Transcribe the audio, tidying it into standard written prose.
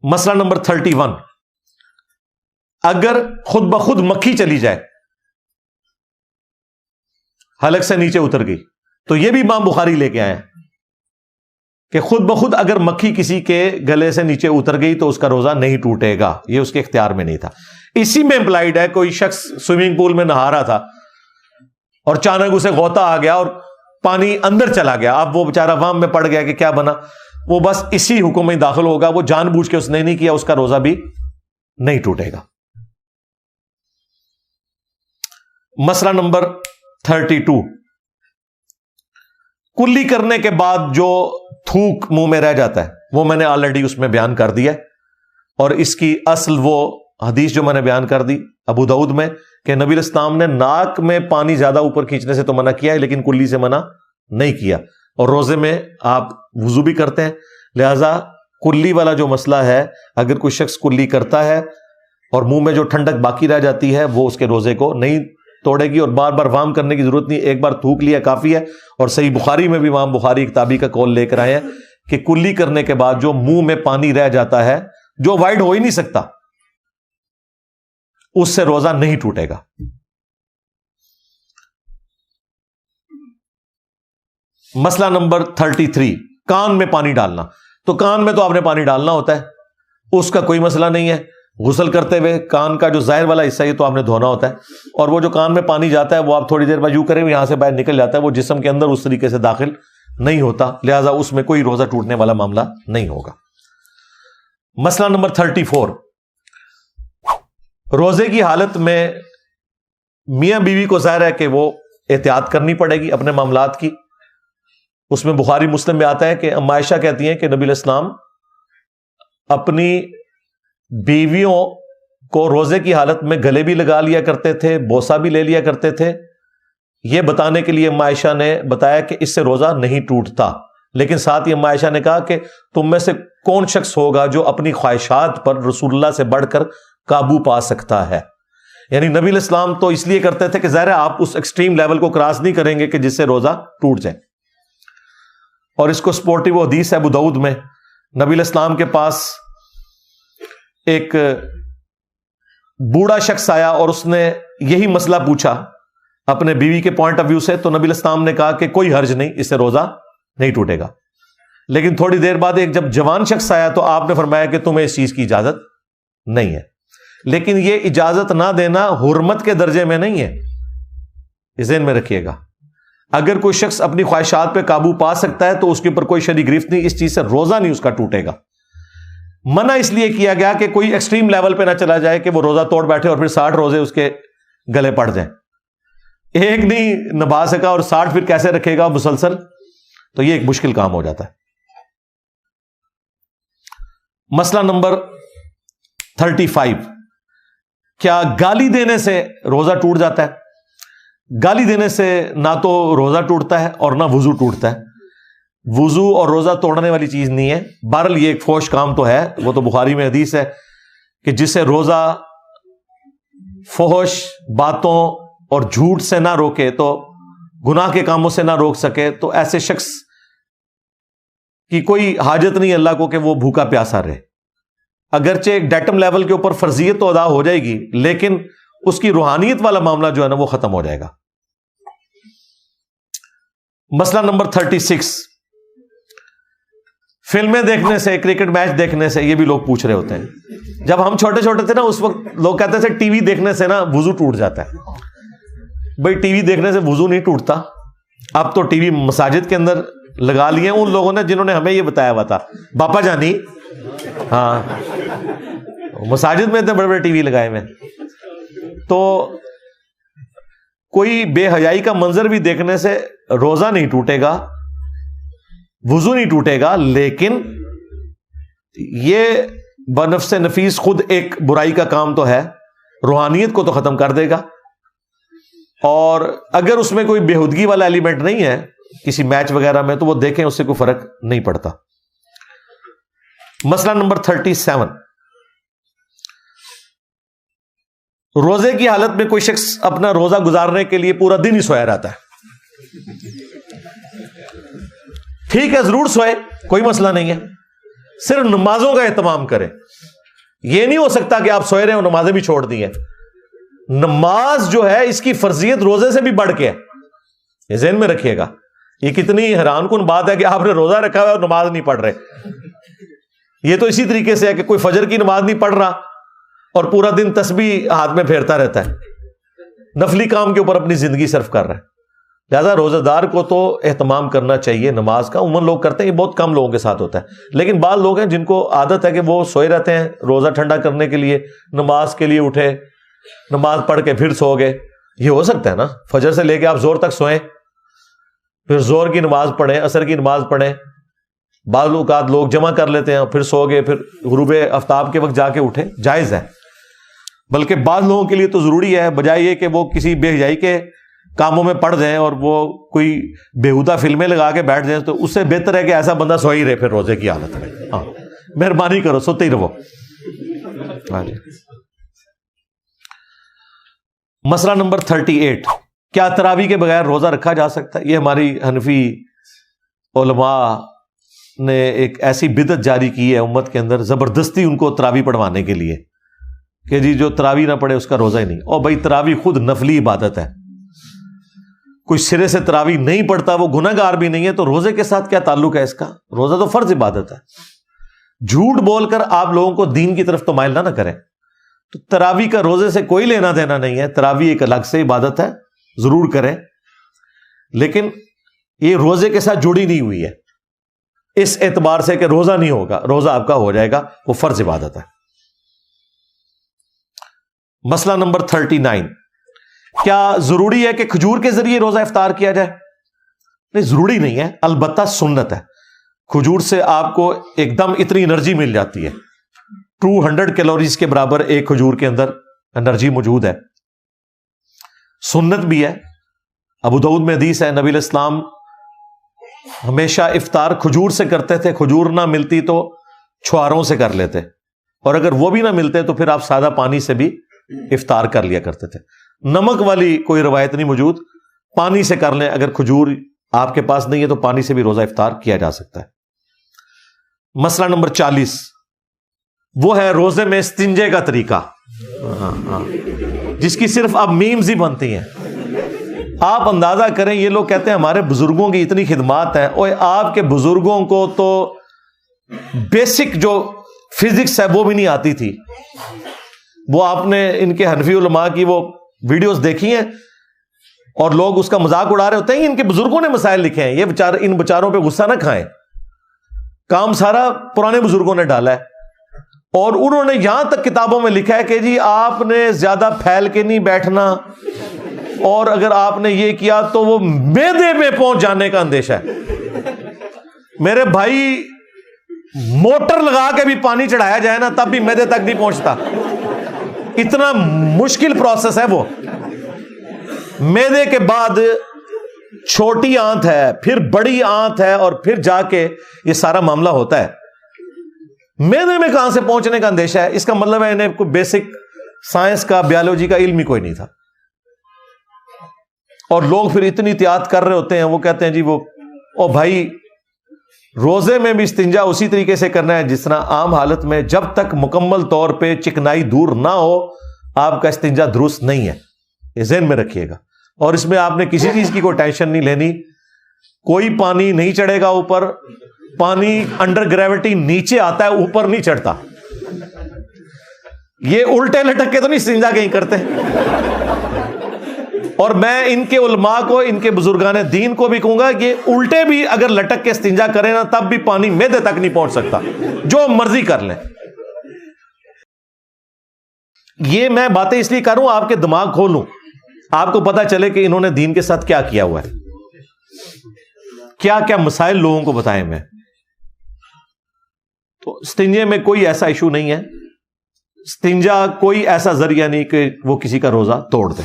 مسئلہ نمبر 31، اگر خود بخود مکھی چلی جائے، حلق سے نیچے اتر گئی، تو یہ بھی امام بخاری لے کے آئے ہیں کہ خود بخود اگر مکھی کسی کے گلے سے نیچے اتر گئی تو اس کا روزہ نہیں ٹوٹے گا، یہ اس کے اختیار میں نہیں تھا۔ اسی میں امپلائڈ ہے، کوئی شخص سوئمنگ پول میں نہا رہا تھا اور اچانک اسے غوطہ آ گیا اور پانی اندر چلا گیا، اب وہ بیچارہ وام میں پڑ گیا کہ کیا بنا، وہ بس اسی حکم میں داخل ہوگا، وہ جان بوجھ کے اس نے نہیں کیا، اس کا روزہ بھی نہیں ٹوٹے گا۔ مسئلہ نمبر 32، کلی کرنے کے بعد جو تھوک منہ میں رہ جاتا ہے وہ میں نے آلریڈی اس میں بیان کر دیا، اور اس کی اصل وہ حدیث جو میں نے بیان کر دی ابو داؤد میں کہ نبی علیہ السلام نے ناک میں پانی زیادہ اوپر کھینچنے سے تو منع کیا ہے لیکن کلی سے منع نہیں کیا، اور روزے میں آپ وضو بھی کرتے ہیں، لہذا کلی والا جو مسئلہ ہے، اگر کوئی شخص کلی کرتا ہے اور منہ میں جو ٹھنڈک باقی رہ جاتی ہے وہ اس کے روزے کو نہیں توڑے گی، اور بار بار وام کرنے کی ضرورت نہیں، ایک بار تھوک لیا کافی ہے۔ اور صحیح بخاری میں بھی امام بخاری کتابی کا قول لے کر آئے ہیں کہ کلی کرنے کے بعد جو منہ میں پانی رہ جاتا ہے جو وائڈ ہو ہی نہیں سکتا، اس سے روزہ نہیں ٹوٹے گا۔ مسئلہ نمبر 33، کان میں پانی ڈالنا۔ تو کان میں تو آپ نے پانی ڈالنا ہوتا ہے، اس کا کوئی مسئلہ نہیں ہے، غسل کرتے ہوئے کان کا جو ظاہر والا حصہ ہے تو آپ نے دھونا ہوتا ہے، اور وہ جو کان میں پانی جاتا ہے وہ آپ تھوڑی دیر بعد یوں کریں یہاں سے باہر نکل جاتا ہے، وہ جسم کے اندر اس طریقے سے داخل نہیں ہوتا، لہذا اس میں کوئی روزہ ٹوٹنے والا معاملہ نہیں ہوگا۔ مسئلہ نمبر 34، روزے کی حالت میں میاں بیوی کو ظاہر ہے کہ وہ احتیاط کرنی پڑے گی اپنے معاملات کی۔ اس میں بخاری مسلم میں آتا ہے کہ ام عائشہ کہتی ہیں کہ نبی علیہ السلام اپنی بیویوں کو روزے کی حالت میں گلے بھی لگا لیا کرتے تھے، بوسہ بھی لے لیا کرتے تھے، یہ بتانے کے لیے ام عائشہ نے بتایا کہ اس سے روزہ نہیں ٹوٹتا، لیکن ساتھ ہی ام عائشہ نے کہا کہ تم میں سے کون شخص ہوگا جو اپنی خواہشات پر رسول اللہ سے بڑھ کر قابو پا سکتا ہے۔ یعنی نبی علیہ السلام تو اس لیے کرتے تھے کہ ظاہر ہے آپ اس ایکسٹریم لیول کو کراس نہیں کریں گے کہ جس سے روزہ ٹوٹ جائے، اور اس کو سپورٹیو حدیث ہے ابو داؤد میں، نبی علیہ السلام کے پاس ایک بوڑھا شخص آیا اور اس نے یہی مسئلہ پوچھا اپنے بیوی کے پوائنٹ آف ویو سے، تو نبی علیہ السلام نے کہا کہ کوئی حرج نہیں، اس سے روزہ نہیں ٹوٹے گا۔ لیکن تھوڑی دیر بعد ایک جب جوان شخص آیا تو آپ نے فرمایا کہ تمہیں اس چیز کی اجازت نہیں ہے، لیکن یہ اجازت نہ دینا حرمت کے درجے میں نہیں ہے، اس ذہن میں رکھیے گا۔ اگر کوئی شخص اپنی خواہشات پہ قابو پا سکتا ہے تو اس کے اوپر کوئی شرعی گرفت نہیں، اس چیز سے روزہ نہیں اس کا ٹوٹے گا۔ منع اس لیے کیا گیا کہ کوئی ایکسٹریم لیول پہ نہ چلا جائے کہ وہ روزہ توڑ بیٹھے اور پھر 60 روزے اس کے گلے پڑ جائیں، ایک نہیں نبھا سکا اور 60 پھر کیسے رکھے گا مسلسل، تو یہ ایک مشکل کام ہو جاتا ہے۔ مسئلہ نمبر 35، کیا گالی دینے سے روزہ ٹوٹ جاتا ہے؟ گالی دینے سے نہ تو روزہ ٹوٹتا ہے اور نہ وضو ٹوٹتا ہے، وضو اور روزہ توڑنے والی چیز نہیں ہے، بہرحال یہ ایک فحش کام تو ہے، وہ تو بخاری میں حدیث ہے کہ جسے روزہ فحش باتوں اور جھوٹ سے نہ روکے تو گناہ کے کاموں سے نہ روک سکے، تو ایسے شخص کی کوئی حاجت نہیں اللہ کو کہ وہ بھوکا پیاسا رہے، اگرچہ ایک ڈیٹم لیول کے اوپر فرضیت تو ادا ہو جائے گی لیکن اس کی روحانیت والا معاملہ جو ہے نا وہ ختم ہو جائے گا۔ مسئلہ نمبر 36، فلمیں دیکھنے سے، کرکٹ میچ دیکھنے سے، یہ بھی لوگ پوچھ رہے ہوتے ہیں، جب ہم چھوٹے چھوٹے تھے نا اس وقت لوگ کہتے تھے ٹی وی دیکھنے سے نا وضو ٹوٹ جاتا ہے۔ بھائی ٹی وی دیکھنے سے وضو نہیں ٹوٹتا، اب تو ٹی وی مساجد کے اندر لگا لیے ان لوگوں نے جنہوں نے ہمیں یہ بتایا ہوا تھا، باپا جانی، ہاں مساجد میں اتنے بڑے بڑے ٹی وی لگائے ہوئے، تو کوئی بے حیائی کا منظر بھی دیکھنے سے روزہ نہیں ٹوٹے گا، وضو نہیں ٹوٹے گا، لیکن یہ بنفس نفیس خود ایک برائی کا کام تو ہے، روحانیت کو تو ختم کر دے گا، اور اگر اس میں کوئی بےہودگی والا ایلیمنٹ نہیں ہے کسی میچ وغیرہ میں تو وہ دیکھیں، اس سے کوئی فرق نہیں پڑتا۔ مسئلہ نمبر 37، روزے کی حالت میں کوئی شخص اپنا روزہ گزارنے کے لیے پورا دن ہی سویا رہتا ہے، ٹھیک ہے ضرور سوئے، کوئی مسئلہ نہیں ہے، صرف نمازوں کا اہتمام کریں. یہ نہیں ہو سکتا کہ آپ سوئے رہے اور نمازیں بھی چھوڑ دی ہیں. نماز جو ہے اس کی فرضیت روزے سے بھی بڑھ کے ہے, یہ ذہن میں رکھیے گا. یہ کتنی حیران کن بات ہے کہ آپ نے روزہ رکھا ہوا ہے اور نماز نہیں پڑھ رہے. یہ تو اسی طریقے سے ہے کہ کوئی فجر کی نماز نہیں پڑھ رہا اور پورا دن تسبیح ہاتھ میں پھیرتا رہتا ہے, نفلی کام کے اوپر اپنی زندگی صرف کر رہا ہے. لہذا روزہ دار کو تو اہتمام کرنا چاہیے نماز کا. عموماً لوگ کرتے ہیں, یہ بہت کم لوگوں کے ساتھ ہوتا ہے, لیکن بعض لوگ ہیں جن کو عادت ہے کہ وہ سوئے رہتے ہیں روزہ ٹھنڈا کرنے کے لیے, نماز کے لیے اٹھے, نماز پڑھ کے پھر سو گئے. یہ ہو سکتا ہے نا, فجر سے لے کے آپ زور تک سوئیں, پھر زور کی نماز پڑھیں, عصر کی نماز پڑھیں. بعض اوقات لوگ جمع کر لیتے ہیں, پھر سو گئے, پھر غروب آفتاب کے وقت جا کے اٹھے, جائز ہے. بلکہ بعض لوگوں کے لیے تو ضروری ہے, بجائے یہ کہ وہ کسی بے حیائی کے کاموں میں پڑ جائیں اور وہ کوئی بےہودہ فلمیں لگا کے بیٹھ جائیں, تو اس سے بہتر ہے کہ ایسا بندہ سو ہی رہے پھر روزے کی حالت میں. ہاں, مہربانی کرو, سوتے ہی رہو. مسئلہ نمبر 38, کیا تراویح کے بغیر روزہ رکھا جا سکتا ہے؟ یہ ہماری حنفی علماء نے ایک ایسی بدعت جاری کی ہے امت کے اندر, زبردستی ان کو تراویح پڑھوانے کے لیے کہ جی جو تراویح نہ پڑھے اس کا روزہ ہی نہیں. اور بھائی تراویح خود نفلی عبادت ہے, کوئی سرے سے تراویح نہیں پڑھتا وہ گناہ گار بھی نہیں ہے, تو روزے کے ساتھ کیا تعلق ہے اس کا؟ روزہ تو فرض عبادت ہے. جھوٹ بول کر آپ لوگوں کو دین کی طرف تو مائل نہ کریں. تو تراویح کا روزے سے کوئی لینا دینا نہیں ہے. تراویح ایک الگ سے عبادت ہے, ضرور کریں, لیکن یہ روزے کے ساتھ جڑی نہیں ہوئی ہے اس اعتبار سے کہ روزہ نہیں ہوگا, روزہ آپ کا ہو جائے گا, وہ فرض عبادت ہے. مسئلہ نمبر 39, کیا ضروری ہے کہ کھجور کے ذریعے روزہ افطار کیا جائے؟ نہیں, ضروری نہیں ہے, البتہ سنت ہے. کھجور سے آپ کو ایک دم اتنی انرجی مل جاتی ہے, 200 کیلوریز کے برابر ایک کھجور کے اندر انرجی موجود ہے. سنت بھی ہے. ابو داؤد میں حدیث ہے, نبی علیہ السلام ہمیشہ افطار کھجور سے کرتے تھے, کھجور نہ ملتی تو چھواروں سے کر لیتے, اور اگر وہ بھی نہ ملتے تو پھر آپ سادہ پانی سے بھی افطار کر لیا کرتے تھے. نمک والی کوئی روایت نہیں موجود, پانی سے کر لیں. اگر کھجور آپ کے پاس نہیں ہے تو پانی سے بھی روزہ افطار کیا جا سکتا ہے. مسئلہ نمبر 40, وہ ہے روزے میں استنجے کا طریقہ, جس کی صرف اب میمز ہی بنتی ہیں. آپ اندازہ کریں, یہ لوگ کہتے ہیں ہمارے بزرگوں کی اتنی خدمات ہیں, اور آپ کے بزرگوں کو تو بیسک جو فزکس ہے وہ بھی نہیں آتی تھی. وہ آپ نے ان کے حنفی علماء کی وہ ویڈیوز دیکھی ہیں, اور لوگ اس کا مذاق اڑا رہے ہوتے ہیں. ان کے بزرگوں نے مسائل لکھے ہیں, یہ ان بچاروں پہ غصہ نہ کھائیں, کام سارا پرانے بزرگوں نے ڈالا ہے. اور انہوں نے یہاں تک کتابوں میں لکھا ہے کہ جی آپ نے زیادہ پھیل کے نہیں بیٹھنا, اور اگر آپ نے یہ کیا تو وہ معدے میں پہنچ جانے کا اندیشہ ہے. میرے بھائی, موٹر لگا کے بھی پانی چڑھایا جائے نا تب بھی معدے تک نہیں پہنچتا, اتنا مشکل پروسیس ہے وہ. معدے کے بعد چھوٹی آنت ہے, پھر بڑی آنت ہے, اور پھر جا کے یہ سارا معاملہ ہوتا ہے. معدے میں کہاں سے پہنچنے کا اندیشہ ہے؟ اس کا مطلب ہے انہیں کوئی بیسک سائنس کا, بیولوجی کا علم ہی کوئی نہیں تھا. اور لوگ پھر اتنی احتیاط کر رہے ہوتے ہیں, وہ کہتے ہیں جی وہ, او بھائی روزے میں بھی استنجا اسی طریقے سے کرنا ہے جس طرح عام حالت میں, جب تک مکمل طور پہ چکنائی دور نہ ہو آپ کا استنجا درست نہیں ہے. یہ ذہن میں رکھیے گا. اور اس میں آپ نے کسی چیز کی کوئی ٹینشن نہیں لینی, کوئی پانی نہیں چڑھے گا اوپر. پانی انڈر گریوٹی نیچے آتا ہے, اوپر نہیں چڑھتا. یہ الٹے لٹک کے تو نہیں استنجا کہیں کرتے. اور میں ان کے علماء کو, ان کے بزرگان دین کو بھی کہوں گا کہ الٹے بھی اگر لٹک کے استنجا کریں نا تب بھی پانی معدے تک نہیں پہنچ سکتا, جو مرضی کر لیں. یہ میں باتیں اس لیے کروں آپ کے دماغ کھولوں, آپ کو پتا چلے کہ انہوں نے دین کے ساتھ کیا کیا ہوا ہے, کیا کیا مسائل لوگوں کو بتائے میں. تو استنجے میں کوئی ایسا ایشو نہیں ہے. استنجا کوئی ایسا ذریعہ نہیں کہ وہ کسی کا روزہ توڑ دے.